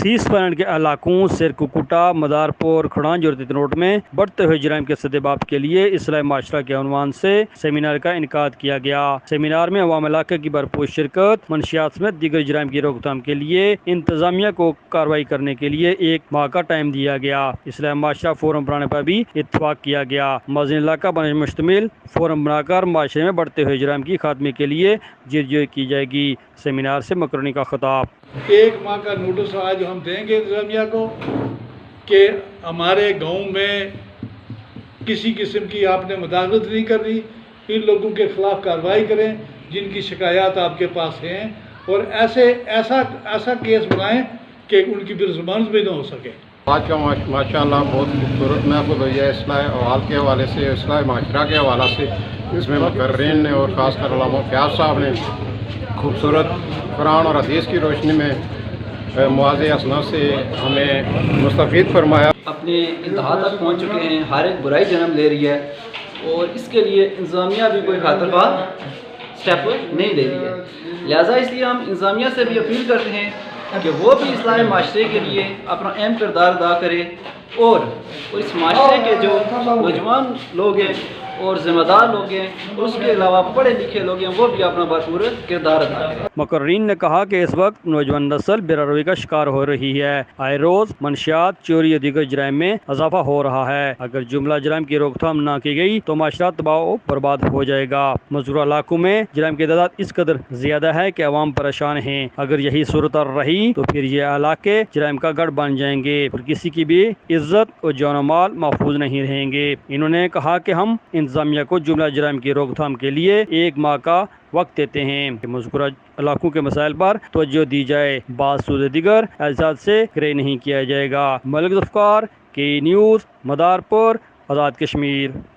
30 print کے علاقوں سرکوکوٹا، مدارپور، کھڑانج اور تتنوٹ میں بڑھتے ہوئے جرائم کے سدباب کے لیے اصلاح معاشرہ کے عنوان سے سیمینار کا انعقاد کیا گیا۔ سیمینار میں عوام علاقے کی بھرپور شرکت، منشیات سمیت دیگر جرائم کی روک تھام کے لیے انتظامیہ کو کارروائی کرنے کے لیے 1 ماہ کا ٹائم دیا گیا۔ اصلاح معاشرہ فورم بنانے پر بھی اتفاق کیا گیا۔ موزوں علاقہ پر مشتمل فورم بنا کر معاشرے میں بڑھتے ہوئے جرائم کی خاتمے کے لیے جدوجہد کی جائے گی۔ سیمینار سے مکرونی کا خطاب۔ 1 ماہ کا نوٹس آج ہم دیں گے انتظامیہ کو کہ ہمارے گاؤں میں کسی قسم کی آپ نے مداخلت نہیں کرنی، ان لوگوں کے خلاف کارروائی کریں جن کی شکایات آپ کے پاس ہیں، اور ایسا کیس بنائیں کہ ان کی ضمانت بھی نہ ہو سکے۔ آج کا ماشاء اللہ بہت خوبصورت محفل ہوئی ہے اصلاح احوال کے حوالے سے، اصلاح معاشرہ کے حوالے سے۔ اس میں مقررین نے اور خاص کر علامہ فیاض صاحب نے خوبصورت قرآن اور حدیث کی روشنی میں مواضع اسناد سے ہمیں مستفید فرمایا۔ اپنے انتہا تک پہنچ چکے ہیں، ہر ایک برائی جنم لے رہی ہے، اور اس کے لیے انتظامیہ بھی کوئی خاطر خواہ اسٹیپ نہیں لے رہی ہے۔ لہٰذا اس لیے ہم انتظامیہ سے بھی اپیل کرتے ہیں کہ وہ بھی اصلاح معاشرے کے لیے اپنا اہم کردار ادا کرے، اور اس معاشرے کے جو نوجوان لوگ ہیں اور ذمہ دار لوگ ہیں اور اس کے علاوہ پڑھے لکھے لوگ ہیں، وہ بھی اپنا بھرپور کردار ادا کریں۔ مقررین نے کہا کہ اس وقت نوجوان نسل بے روی کا شکار ہو رہی ہے۔ آئے روز منشیات، چوری اور دیگر جرائم میں اضافہ ہو رہا ہے۔ اگر جملہ جرائم کی روک تھام نہ کی گئی تو معاشرہ تباہ و برباد ہو جائے گا۔ مذکورہ علاقوں میں جرائم کی تعداد اس قدر زیادہ ہے کہ عوام پریشان ہیں۔ اگر یہی صورت رہی تو پھر یہ علاقے جرائم کا گڑھ بن جائیں گے اور کسی کی بھی عزت اور جان و مال محفوظ نہیں رہیں گے۔ انہوں نے کہا کہ ہم انتظامیہ کو جملہ جرائم کی روک تھام کے لیے 1 ماہ کا وقت دیتے ہیں کہ مذکورہ علاقوں کے مسائل پر توجہ دی جائے۔ باسود دیگر الزامات سے گریز نہیں کیا جائے گا۔ ملک ذوالفقار، کے نیوز، مدارپور، آزاد کشمیر۔